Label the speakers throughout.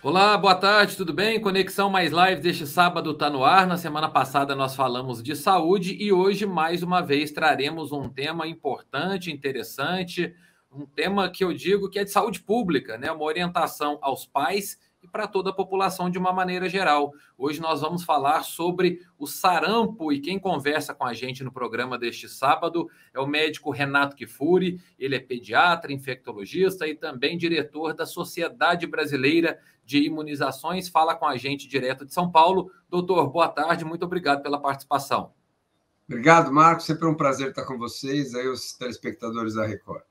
Speaker 1: Olá, boa tarde, tudo bem? Conexão Mais Live deste sábado está no ar. Na semana passada nós falamos de saúde e hoje, mais uma vez, traremos um tema importante, interessante, um tema que eu digo que é de saúde pública, né? Uma orientação aos pais e para toda a população de uma maneira geral. Hoje nós vamos falar sobre o sarampo e quem conversa com a gente no programa deste sábado é o médico Renato Kifuri. Ele é pediatra, infectologista e também diretor da Sociedade Brasileira de Imunizações. Fala com a gente direto de São Paulo. Doutor, boa tarde, muito obrigado pela participação.
Speaker 2: Obrigado, Marcos. Sempre é um prazer estar com vocês, aí os telespectadores da Record.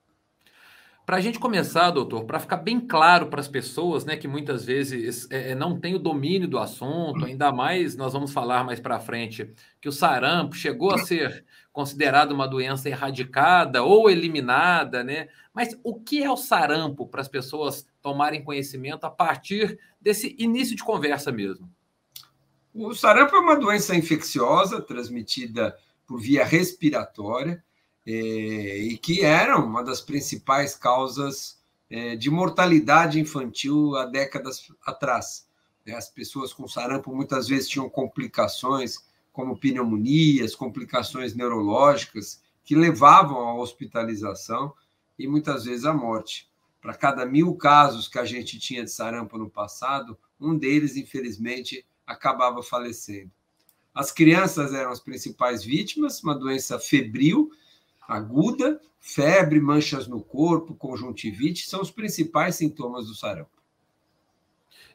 Speaker 1: Para a gente começar, doutor, para ficar bem claro para as pessoas, né, que muitas vezes não tem o domínio do assunto, ainda mais nós vamos falar mais para frente que o sarampo chegou a ser considerado uma doença erradicada ou eliminada, né? Mas o que é o sarampo para as pessoas tomarem conhecimento a partir desse início de conversa mesmo?
Speaker 2: O sarampo é uma doença infecciosa transmitida por via respiratória e que era uma das principais causas de mortalidade infantil há décadas atrás. As pessoas com sarampo muitas vezes tinham complicações como pneumonias, complicações neurológicas que levavam à hospitalização e muitas vezes à morte. Para cada 1.000 casos que a gente tinha de sarampo no passado, um deles, infelizmente, acabava falecendo. As crianças eram as principais vítimas, uma doença febril, aguda, febre, manchas no corpo, conjuntivite, são os principais sintomas do sarampo.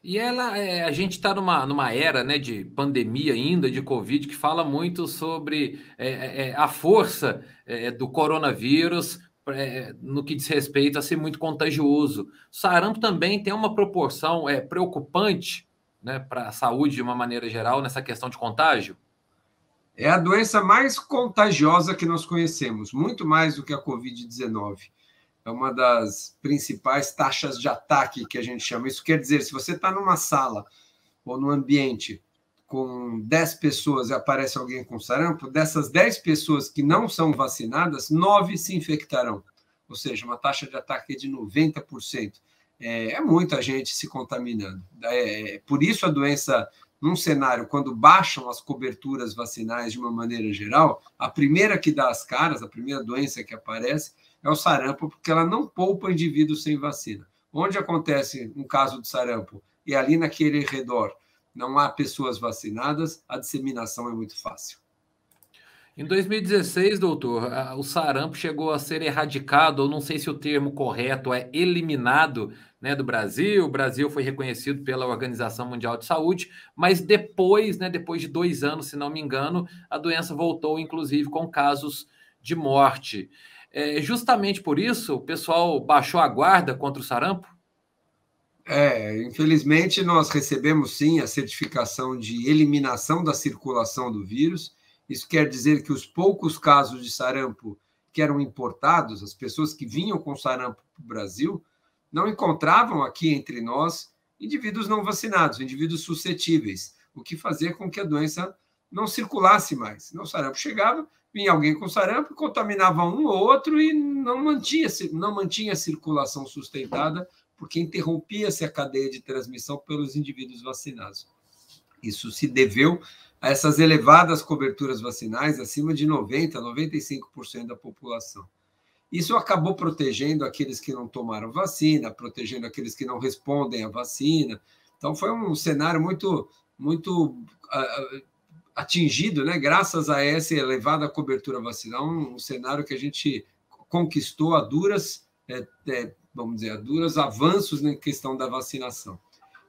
Speaker 1: E a gente está numa era, né, de pandemia ainda, de Covid, que fala muito sobre a força do coronavírus no que diz respeito a ser muito contagioso. O sarampo também tem uma proporção preocupante, né, para a saúde de uma maneira geral, nessa questão de contágio?
Speaker 2: É a doença mais contagiosa que nós conhecemos, muito mais do que a Covid-19. É uma das principais taxas de ataque que a gente chama. Isso quer dizer, se você está numa sala ou num ambiente com 10 pessoas e aparece alguém com sarampo, dessas 10 pessoas que não são vacinadas, 9 se infectarão. Ou seja, uma taxa de ataque de 90%. É muita gente se contaminando. Por isso a doença, num cenário, quando baixam as coberturas vacinais de uma maneira geral, a primeira que dá as caras, a primeira doença que aparece, é o sarampo, porque ela não poupa indivíduos sem vacina. Onde acontece um caso de sarampo e ali naquele redor não há pessoas vacinadas, a disseminação é muito fácil.
Speaker 1: Em 2016, doutor, o sarampo chegou a ser erradicado, ou não sei se o termo correto é eliminado, né, do Brasil. O Brasil foi reconhecido pela Organização Mundial de Saúde, mas depois, né, depois de 2 anos, se não me engano, a doença voltou, inclusive, com casos de morte. Justamente por isso, o pessoal baixou a guarda contra o sarampo?
Speaker 2: Infelizmente, nós recebemos, sim, a certificação de eliminação da circulação do vírus. Isso quer dizer que os poucos casos de sarampo que eram importados, as pessoas que vinham com sarampo para o Brasil, não encontravam aqui entre nós indivíduos não vacinados, indivíduos suscetíveis, o que fazia com que a doença não circulasse mais. O sarampo chegava, vinha alguém com sarampo, contaminava um ou outro e não mantinha a circulação sustentada, porque interrompia-se a cadeia de transmissão pelos indivíduos vacinados. Isso se deveu a essas elevadas coberturas vacinais, acima de 90%, 95% da população. Isso acabou protegendo aqueles que não tomaram vacina, protegendo aqueles que não respondem à vacina. Então, foi um cenário muito, muito atingido, né? Graças a essa elevada cobertura vacinal, um cenário que a gente conquistou a duras, vamos dizer, a duros avanços na questão da vacinação.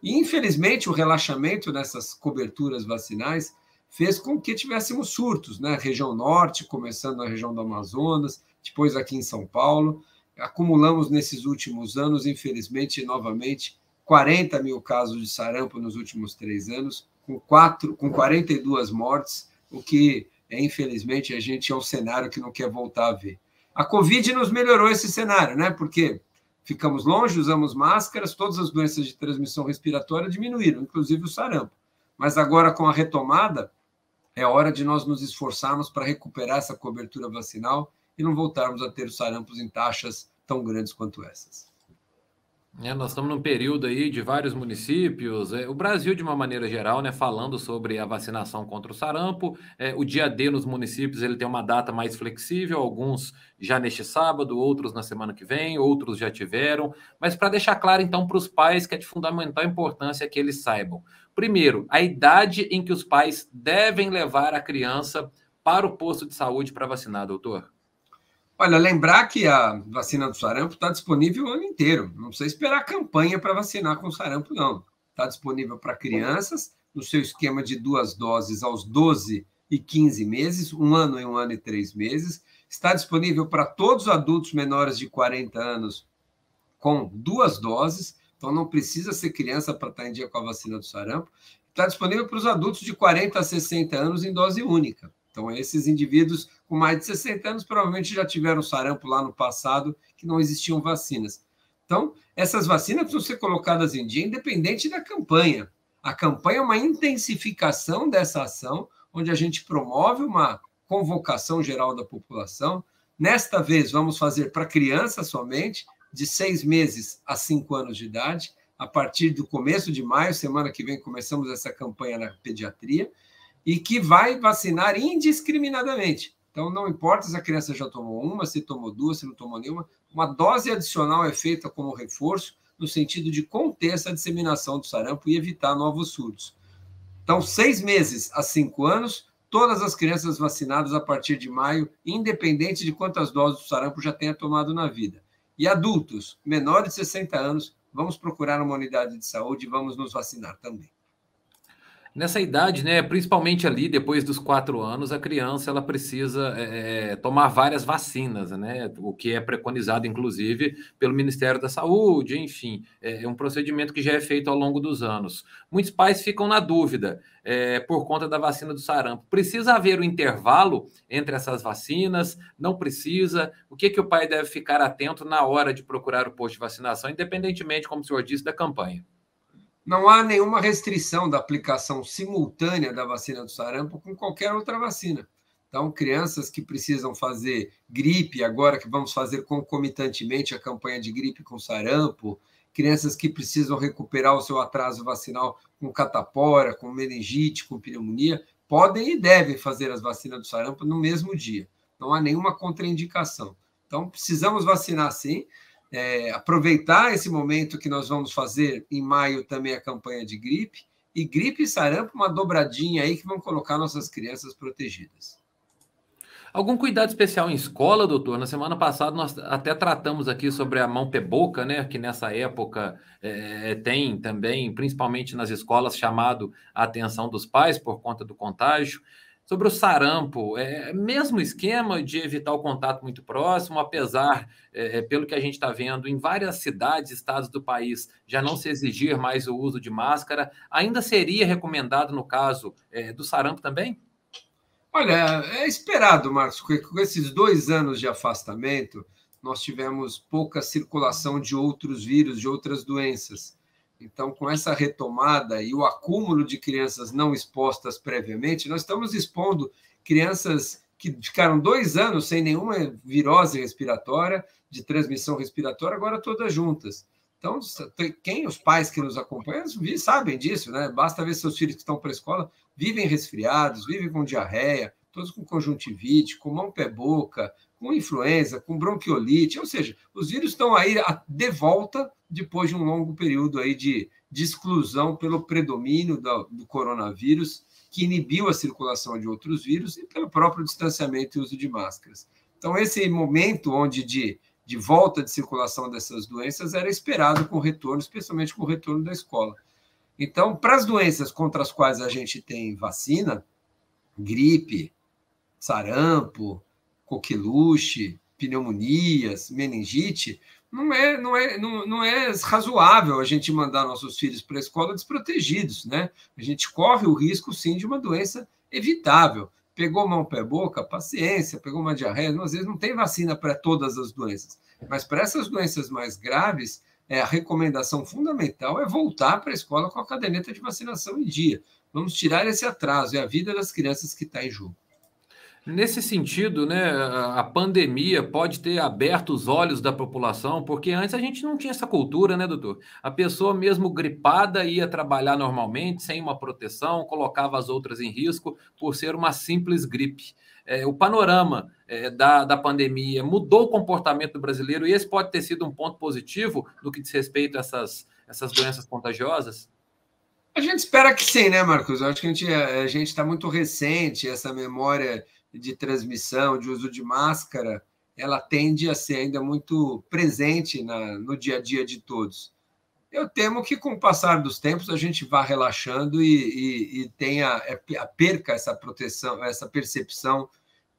Speaker 2: E, infelizmente, o relaxamento nessas coberturas vacinais fez com que tivéssemos surtos, né? Região norte, começando na região do Amazonas, depois aqui em São Paulo. Acumulamos nesses últimos anos, infelizmente, novamente, 40 mil casos de sarampo nos últimos 3 anos, com 42 mortes, o que, infelizmente, a gente é um cenário que não quer voltar a ver. A Covid nos melhorou esse cenário, né? Porque ficamos longe, usamos máscaras, todas as doenças de transmissão respiratória diminuíram, inclusive o sarampo. Mas agora, com a retomada, é hora de nós nos esforçarmos para recuperar essa cobertura vacinal e não voltarmos a ter os sarampos em taxas tão grandes quanto essas.
Speaker 1: Nós estamos num período aí de vários municípios, o Brasil de uma maneira geral, né, falando sobre a vacinação contra o sarampo. O dia D nos municípios ele tem uma data mais flexível, alguns já neste sábado, outros na semana que vem, outros já tiveram. Mas para deixar claro então para os pais que é de fundamental importância que eles saibam. Primeiro, a idade em que os pais devem levar a criança para o posto de saúde para vacinar, doutor.
Speaker 2: Olha, lembrar que a vacina do sarampo está disponível o ano inteiro. Não precisa esperar a campanha para vacinar com sarampo, não. Está disponível para crianças, no seu esquema de 2 doses aos 12 e 15 meses, 1 ano e 1 ano e 3 meses. Está disponível para todos os adultos menores de 40 anos com 2 doses. Então, não precisa ser criança para estar em dia com a vacina do sarampo. Está disponível para os adultos de 40 a 60 anos em dose única. Então, esses indivíduos com mais de 60 anos provavelmente já tiveram sarampo lá no passado, que não existiam vacinas. Então, essas vacinas precisam ser colocadas em dia, independente da campanha. A campanha é uma intensificação dessa ação, onde a gente promove uma convocação geral da população. Nesta vez, vamos fazer para crianças somente, de 6 meses a 5 anos de idade. A partir do começo de maio, semana que vem, começamos essa campanha na pediatria, e que vai vacinar indiscriminadamente. Então, não importa se a criança já tomou uma, se tomou 2, se não tomou nenhuma, uma dose adicional é feita como reforço, no sentido de conter essa disseminação do sarampo e evitar novos surtos. Então, 6 meses a 5 anos, todas as crianças vacinadas a partir de maio, independente de quantas doses do sarampo já tenha tomado na vida. E adultos, menores de 60 anos, vamos procurar uma unidade de saúde e vamos nos vacinar também.
Speaker 1: Nessa idade, né, principalmente ali depois dos 4 anos, a criança ela precisa tomar várias vacinas, né, o que é preconizado, inclusive, pelo Ministério da Saúde, enfim, é um procedimento que já é feito ao longo dos anos. Muitos pais ficam na dúvida por conta da vacina do sarampo. Precisa haver um intervalo entre essas vacinas? Não precisa? O que o pai deve ficar atento na hora de procurar o posto de vacinação, independentemente, como o senhor disse, da campanha?
Speaker 2: Não há nenhuma restrição da aplicação simultânea da vacina do sarampo com qualquer outra vacina. Então, crianças que precisam fazer gripe, agora que vamos fazer concomitantemente a campanha de gripe com sarampo, crianças que precisam recuperar o seu atraso vacinal com catapora, com meningite, com pneumonia, podem e devem fazer as vacinas do sarampo no mesmo dia. Não há nenhuma contraindicação. Então, precisamos vacinar sim. Aproveitar esse momento que nós vamos fazer em maio também a campanha de gripe, e gripe e sarampo, uma dobradinha aí que vão colocar nossas crianças protegidas.
Speaker 1: Algum cuidado especial em escola, doutor? Na semana passada nós até tratamos aqui sobre a mão pé boca, né? Que nessa época tem também, principalmente nas escolas, chamado a atenção dos pais por conta do contágio. Sobre o sarampo, mesmo esquema de evitar o contato muito próximo, apesar, pelo que a gente está vendo, em várias cidades, estados do país, já não se exigir mais o uso de máscara, ainda seria recomendado no caso do sarampo também?
Speaker 2: Olha, é esperado, Marcos, que com esses 2 anos de afastamento, nós tivemos pouca circulação de outros vírus, de outras doenças. Então, com essa retomada e o acúmulo de crianças não expostas previamente, nós estamos expondo crianças que ficaram 2 anos sem nenhuma virose respiratória, de transmissão respiratória, agora todas juntas. Então, os pais que nos acompanham sabem disso, né? Basta ver seus filhos que estão para a escola, vivem resfriados, vivem com diarreia, todos com conjuntivite, com mão pé boca, com influenza, com bronquiolite, ou seja, os vírus estão aí de volta depois de um longo período aí de exclusão pelo predomínio do coronavírus, que inibiu a circulação de outros vírus e pelo próprio distanciamento e uso de máscaras. Então, esse momento onde de volta de circulação dessas doenças era esperado com o retorno, especialmente com o retorno da escola. Então, para as doenças contra as quais a gente tem vacina, gripe, sarampo, coqueluche, pneumonias, meningite, não é razoável a gente mandar nossos filhos para a escola desprotegidos, né? A gente corre o risco, sim, de uma doença evitável. Pegou mão, pé, boca, paciência, pegou uma diarreia, às vezes não tem vacina para todas as doenças, mas para essas doenças mais graves, a recomendação fundamental é voltar para a escola com a caderneta de vacinação em dia. Vamos tirar esse atraso, é a vida das crianças que está em jogo.
Speaker 1: Nesse sentido, né, a pandemia pode ter aberto os olhos da população, porque antes a gente não tinha essa cultura, né, doutor? A pessoa mesmo gripada ia trabalhar normalmente, sem uma proteção, colocava as outras em risco por ser uma simples gripe. O panorama da pandemia mudou o comportamento do brasileiro e esse pode ter sido um ponto positivo no que diz respeito a essas doenças contagiosas?
Speaker 2: A gente espera que sim, né, Marcos? Eu acho que a gente está muito recente, essa memória de transmissão, de uso de máscara, ela tende a ser ainda muito presente no dia a dia de todos. Eu temo que, com o passar dos tempos, a gente vá relaxando e tenha, perca essa proteção, essa percepção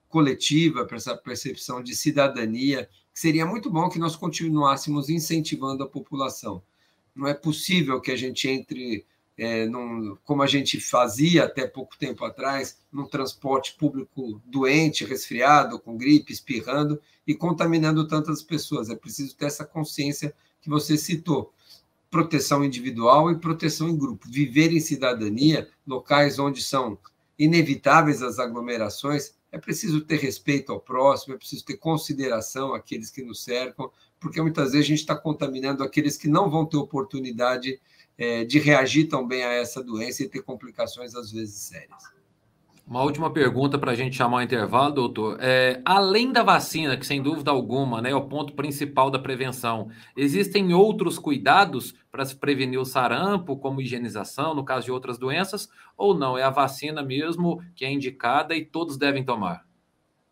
Speaker 2: coletiva, essa percepção de cidadania, que seria muito bom que nós continuássemos incentivando a população. Não é possível que a gente entre, como a gente fazia até pouco tempo atrás, num transporte público doente, resfriado, com gripe, espirrando e contaminando tantas pessoas. É preciso ter essa consciência que você citou. Proteção individual e proteção em grupo. Viver em cidadania, locais onde são inevitáveis as aglomerações, é preciso ter respeito ao próximo, é preciso ter consideração àqueles que nos cercam, porque muitas vezes a gente está contaminando aqueles que não vão ter oportunidade de reagir tão bem a essa doença e ter complicações, às vezes, sérias.
Speaker 1: Uma última pergunta para a gente chamar o intervalo, doutor. Além da vacina, que sem dúvida alguma, né, é o ponto principal da prevenção, existem outros cuidados para se prevenir o sarampo, como higienização, no caso de outras doenças, ou não? É a vacina mesmo que é indicada e todos devem tomar?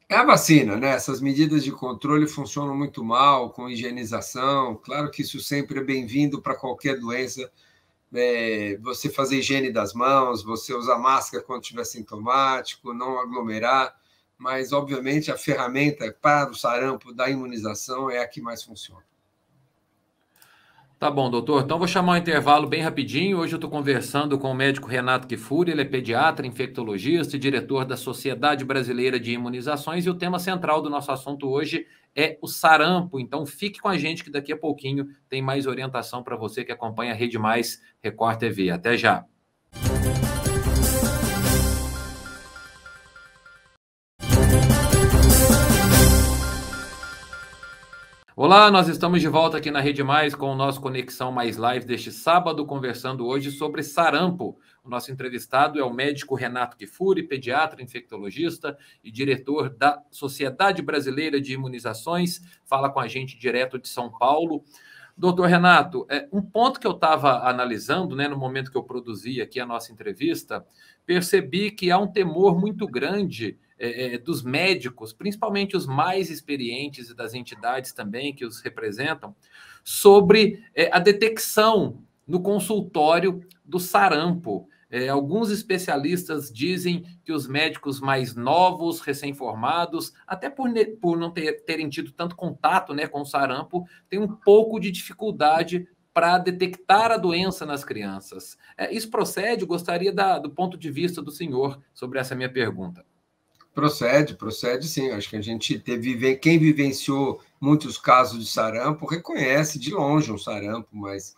Speaker 2: É a vacina, né? Essas medidas de controle funcionam muito mal, com higienização. Claro que isso sempre é bem-vindo para qualquer doença, você fazer higiene das mãos, você usar máscara quando estiver sintomático, não aglomerar, mas, obviamente, a ferramenta para o sarampo da imunização é a que mais funciona.
Speaker 1: Tá bom, doutor. Então vou chamar um intervalo bem rapidinho. Hoje eu estou conversando com o médico Renato Kifuri, ele é pediatra, infectologista e diretor da Sociedade Brasileira de Imunizações, e o tema central do nosso assunto hoje é o sarampo. Então fique com a gente que daqui a pouquinho tem mais orientação para você que acompanha a Rede Mais Record TV. Até já. Olá, nós estamos de volta aqui na Rede Mais com o nosso Conexão Mais Live deste sábado, conversando hoje sobre sarampo. O nosso entrevistado é o médico Renato Kifuri, pediatra, infectologista e diretor da Sociedade Brasileira de Imunizações. Fala com a gente direto de São Paulo. Doutor Renato, um ponto que eu estava analisando, né, no momento que eu produzi aqui a nossa entrevista, percebi que há um temor muito grande dos médicos, principalmente os mais experientes e das entidades também que os representam, sobre a detecção no consultório do sarampo. Alguns especialistas dizem que os médicos mais novos, recém-formados, até por não terem tido tanto contato, né, com o sarampo, têm um pouco de dificuldade para detectar a doença nas crianças. Isso procede? Gostaria do ponto de vista do senhor sobre essa minha pergunta.
Speaker 2: Procede sim. Acho que a gente quem vivenciou muitos casos de sarampo reconhece de longe um sarampo, mas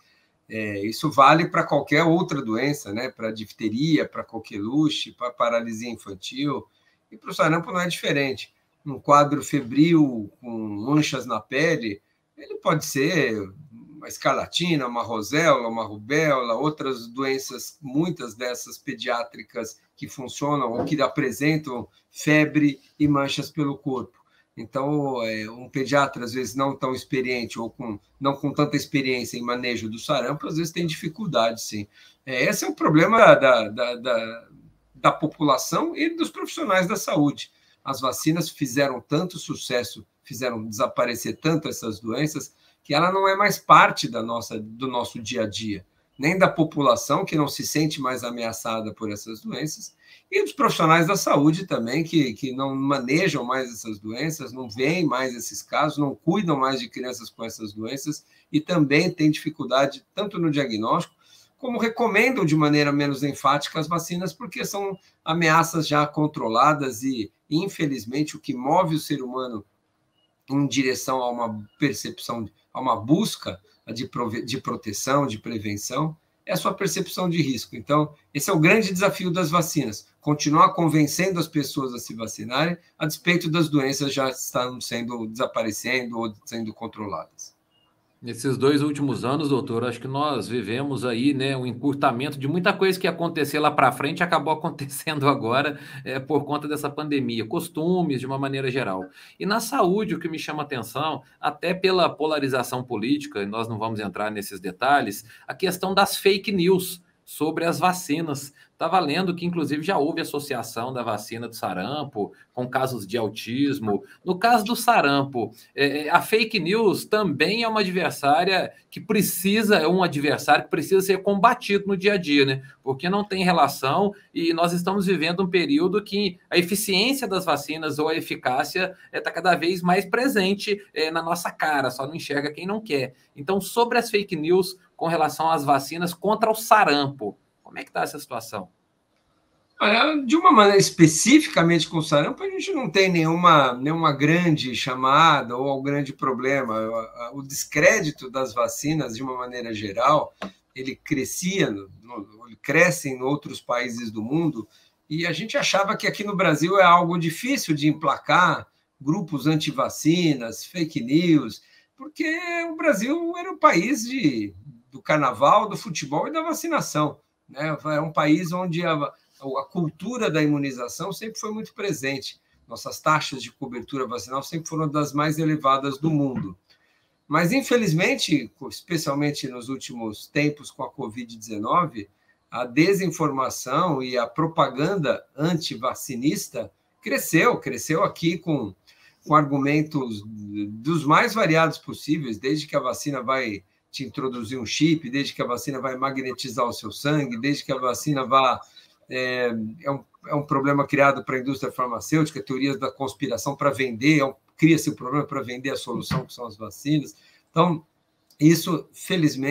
Speaker 2: isso vale para qualquer outra doença, né? Para difteria, para coqueluche, para paralisia infantil, e para o sarampo não é diferente. Um quadro febril com manchas na pele, ele pode ser uma escarlatina, uma roséola, uma rubéola, outras doenças, muitas dessas pediátricas que funcionam ou que apresentam febre e manchas pelo corpo. Então, um pediatra, às vezes, não tão experiente ou não com tanta experiência em manejo do sarampo, às vezes tem dificuldade, sim. Esse é o problema da população e dos profissionais da saúde. As vacinas fizeram tanto sucesso, fizeram desaparecer tanto essas doenças, que ela não é mais parte do nosso dia a dia, nem da população, que não se sente mais ameaçada por essas doenças, e dos profissionais da saúde também, que não manejam mais essas doenças, não veem mais esses casos, não cuidam mais de crianças com essas doenças, e também têm dificuldade tanto no diagnóstico, como recomendam de maneira menos enfática as vacinas, porque são ameaças já controladas e, infelizmente, o que move o ser humano em direção a uma percepção, a uma busca de proteção, de prevenção, é a sua percepção de risco. Então, esse é o grande desafio das vacinas, continuar convencendo as pessoas a se vacinarem, a despeito das doenças já estão sendo desaparecendo ou sendo controladas.
Speaker 1: Nesses 2 últimos anos, doutor, acho que nós vivemos aí, né, um encurtamento de muita coisa que ia acontecer lá para frente, acabou acontecendo agora por conta dessa pandemia, costumes de uma maneira geral. E na saúde, o que me chama atenção, até pela polarização política, e nós não vamos entrar nesses detalhes, a questão das fake news sobre as vacinas. Estava lendo que, inclusive, já houve associação da vacina do sarampo com casos de autismo. No caso do sarampo, a fake news também é uma adversária que precisa, é um adversário que precisa ser combatido no dia a dia, né? Porque não tem relação e nós estamos vivendo um período que a eficiência das vacinas ou a eficácia está cada vez mais presente na nossa cara, só não enxerga quem não quer. Então, sobre as fake news com relação às vacinas contra o sarampo, como é que está essa situação?
Speaker 2: Olha, de uma maneira especificamente com o sarampo, a gente não tem nenhuma grande chamada ou grande problema. O descrédito das vacinas, de uma maneira geral, ele ele cresce em outros países do mundo, e a gente achava que aqui no Brasil é algo difícil de emplacar grupos anti-vacinas, fake news, porque o Brasil era o país do carnaval, do futebol e da vacinação, né? É um país onde a cultura da imunização sempre foi muito presente. Nossas taxas de cobertura vacinal sempre foram das mais elevadas do mundo. Mas, infelizmente, especialmente nos últimos tempos com a Covid-19, a desinformação e a propaganda antivacinista cresceu aqui com argumentos dos mais variados possíveis, desde que a vacina vai te introduzir um chip, desde que a vacina vai magnetizar o seu sangue, desde que a vacina vai... É um problema criado para a indústria farmacêutica, teorias da conspiração para vender, cria-se o problema para vender a solução, que são as vacinas. Então, isso,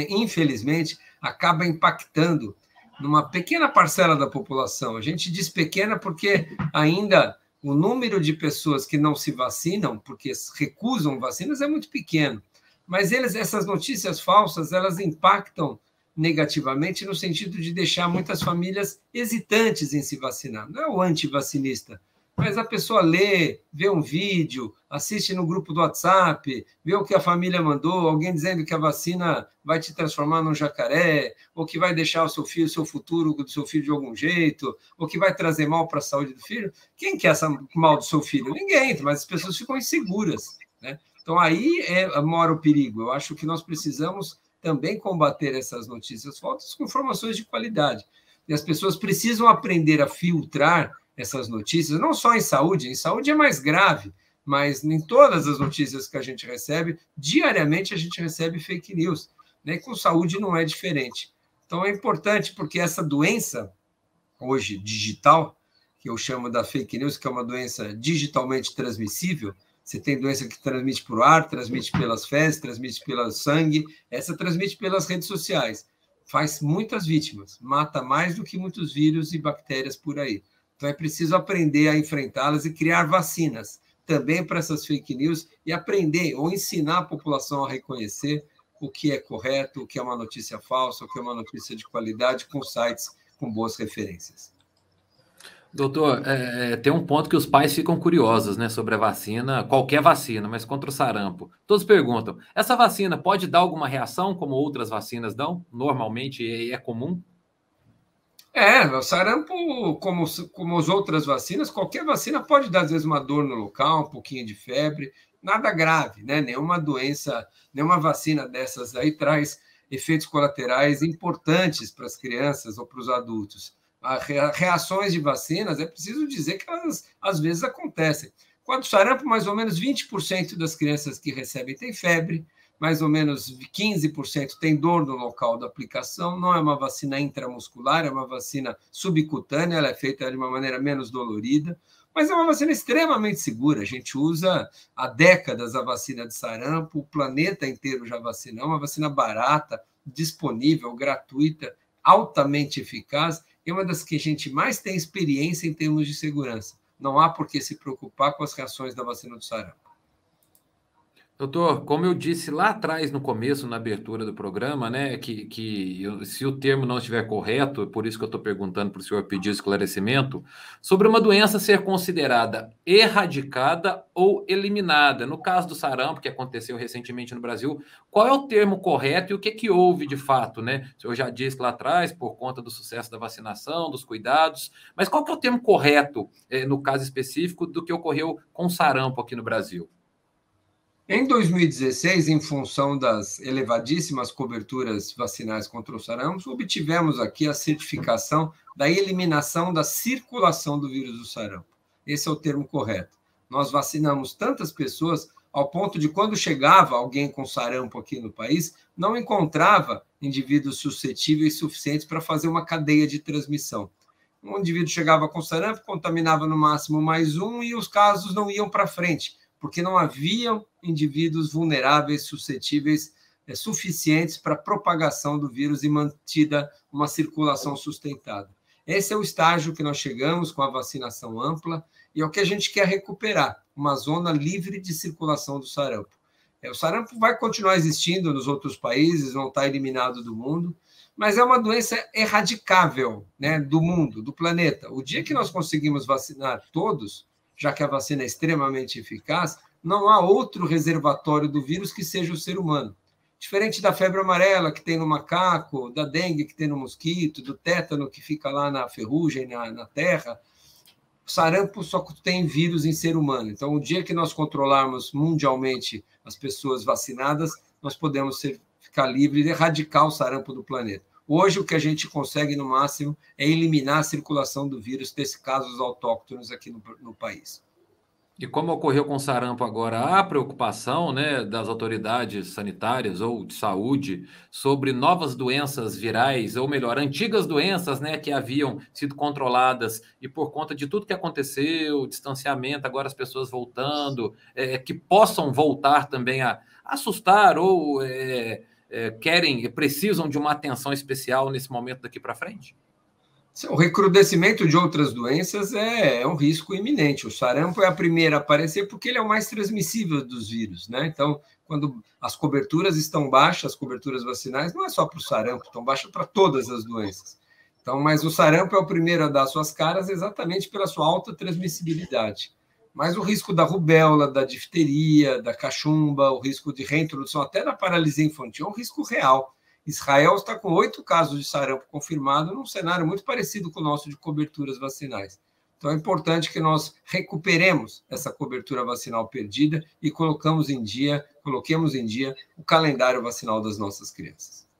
Speaker 2: infelizmente, acaba impactando numa pequena parcela da população. A gente diz pequena porque ainda o número de pessoas que não se vacinam, porque recusam vacinas, é muito pequeno. Mas essas notícias falsas, elas impactam negativamente no sentido de deixar muitas famílias hesitantes em se vacinar. Não é o antivacinista, mas a pessoa lê, vê um vídeo, assiste no grupo do WhatsApp, vê o que a família mandou, alguém dizendo que a vacina vai te transformar num jacaré, ou que vai deixar o seu futuro do seu filho de algum jeito, ou que vai trazer mal para a saúde do filho. Quem quer mal do seu filho? Ninguém, mas as pessoas ficam inseguras, né? Então, aí mora o perigo. Eu acho que nós precisamos também combater essas notícias falsas com informações de qualidade. E as pessoas precisam aprender a filtrar essas notícias, não só em saúde é mais grave, mas em todas as notícias que a gente recebe, diariamente a gente recebe fake news, né? E com saúde não é diferente. Então é importante, porque essa doença, hoje digital, que eu chamo da fake news, que é uma doença digitalmente transmissível, você tem doença que transmite por ar, transmite pelas fezes, transmite pelo sangue, essa transmite pelas redes sociais. Faz muitas vítimas, mata mais do que muitos vírus e bactérias por aí. Então é preciso aprender a enfrentá-las e criar vacinas também para essas fake news e aprender ou ensinar a população a reconhecer o que é correto, o que é uma notícia falsa, o que é uma notícia de qualidade, com sites com boas referências.
Speaker 1: Doutor, tem um ponto que os pais ficam curiosos, né, sobre a vacina, qualquer vacina, mas contra o sarampo. Todos perguntam: essa vacina pode dar alguma reação como outras vacinas dão? Normalmente é comum?
Speaker 2: O sarampo, como as outras vacinas, qualquer vacina pode dar, às vezes, uma dor no local, um pouquinho de febre, nada grave, né? Nenhuma doença, nenhuma vacina dessas aí traz efeitos colaterais importantes para as crianças ou para os adultos. Reações de vacinas, é preciso dizer que elas, às vezes, acontecem. Quanto ao sarampo, mais ou menos 20% das crianças que recebem têm febre, mais ou menos 15% tem dor no local da aplicação. Não é uma vacina intramuscular, é uma vacina subcutânea, ela é feita de uma maneira menos dolorida, mas é uma vacina extremamente segura. A gente usa há décadas a vacina de sarampo, o planeta inteiro já vacina, é uma vacina barata, disponível, gratuita, altamente eficaz, e é uma das que a gente mais tem experiência em termos de segurança. Não há por que se preocupar com as reações da vacina do sarampo.
Speaker 1: Doutor, como eu disse lá atrás, no começo, na abertura do programa, né, se o termo não estiver correto, por isso que eu estou perguntando para o senhor pedir esclarecimento, sobre uma doença ser considerada erradicada ou eliminada. No caso do sarampo, que aconteceu recentemente no Brasil, qual é o termo correto e o que houve de fato, né? O senhor já disse lá atrás, por conta do sucesso da vacinação, dos cuidados, mas qual que é o termo correto, no caso específico, do que ocorreu com sarampo aqui no Brasil?
Speaker 2: Em 2016, em função das elevadíssimas coberturas vacinais contra o sarampo, obtivemos aqui a certificação da eliminação da circulação do vírus do sarampo. Esse é o termo correto. Nós vacinamos tantas pessoas ao ponto de, quando chegava alguém com sarampo aqui no país, não encontrava indivíduos suscetíveis suficientes para fazer uma cadeia de transmissão. Um indivíduo chegava com sarampo, contaminava no máximo mais um e os casos não iam para frente, porque não haviam indivíduos vulneráveis, suscetíveis, suficientes para a propagação do vírus e mantida uma circulação sustentada. Esse é o estágio que nós chegamos com a vacinação ampla e é o que a gente quer recuperar, uma zona livre de circulação do sarampo. O sarampo vai continuar existindo nos outros países, não está eliminado do mundo, mas é uma doença erradicável, né, do mundo, do planeta. O dia que nós conseguimos vacinar todos, já que a vacina é extremamente eficaz, não há outro reservatório do vírus que seja o ser humano. Diferente da febre amarela que tem no macaco, da dengue que tem no mosquito, do tétano que fica lá na ferrugem, na terra, o sarampo só tem vírus em ser humano. Então, o dia que nós controlarmos mundialmente as pessoas vacinadas, nós podemos ficar livres e erradicar o sarampo do planeta. Hoje, o que a gente consegue, no máximo, é eliminar a circulação do vírus desses casos autóctonos aqui no país.
Speaker 1: E como ocorreu com sarampo agora, há preocupação, né, das autoridades sanitárias ou de saúde sobre novas doenças virais, ou melhor, antigas doenças, né, que haviam sido controladas e por conta de tudo que aconteceu, distanciamento, agora as pessoas voltando, que possam voltar também a assustar ou precisam de uma atenção especial nesse momento daqui para frente?
Speaker 2: O recrudescimento de outras doenças é um risco iminente. O sarampo é a primeira a aparecer porque ele é o mais transmissível dos vírus, né? Então, quando as coberturas estão baixas, as coberturas vacinais, não é só para o sarampo, estão baixas para todas as doenças. Então, mas o sarampo é o primeiro a dar suas caras exatamente pela sua alta transmissibilidade. Mas o risco da rubéola, da difteria, da cachumba, o risco de reintrodução até da paralisia infantil é um risco real. Israel está com 8 casos de sarampo confirmado, num cenário muito parecido com o nosso de coberturas vacinais. Então, é importante que nós recuperemos essa cobertura vacinal perdida e coloquemos em dia o calendário vacinal das nossas crianças.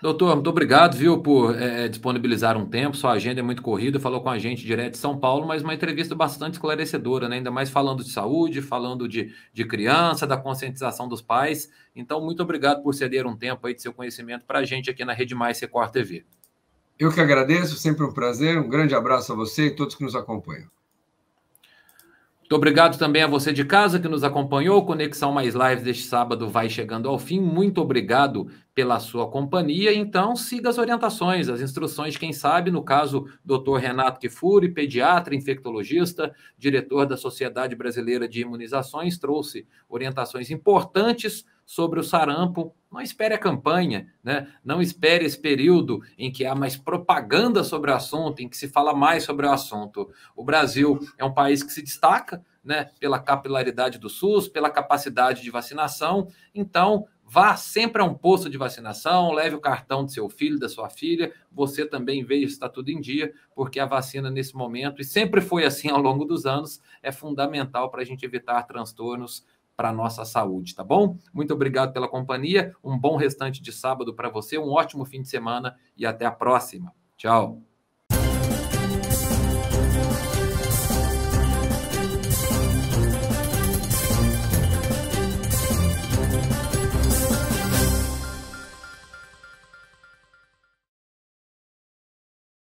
Speaker 1: Doutor, muito obrigado, viu, por disponibilizar um tempo. Sua agenda é muito corrida, falou com a gente direto de São Paulo, mas uma entrevista bastante esclarecedora, né? Ainda mais falando de saúde, falando de criança, da conscientização dos pais. Então, muito obrigado por ceder um tempo aí de seu conhecimento para a gente aqui na Rede Mais Record TV.
Speaker 2: Eu que agradeço, sempre um prazer. Um grande abraço a você e todos que nos acompanham.
Speaker 1: Muito obrigado também a você de casa que nos acompanhou. Conexão Mais Lives deste sábado vai chegando ao fim. Muito obrigado pela sua companhia. Então, siga as orientações, as instruções de quem sabe. No caso, Dr. Renato Kifuri, pediatra, infectologista, diretor da Sociedade Brasileira de Imunizações, trouxe orientações importantes sobre o sarampo. Não espere a campanha, né? Não espere esse período em que há mais propaganda sobre o assunto, em que se fala mais sobre o assunto. O Brasil é um país que se destaca, né, pela capilaridade do SUS, pela capacidade de vacinação. Então, vá sempre a um posto de vacinação, leve o cartão do seu filho, da sua filha. Você também veja se está tudo em dia, porque a vacina nesse momento, e sempre foi assim ao longo dos anos, é fundamental para a gente evitar transtornos para a nossa saúde, tá bom? Muito obrigado pela companhia, um bom restante de sábado para você, um ótimo fim de semana e até a próxima. Tchau.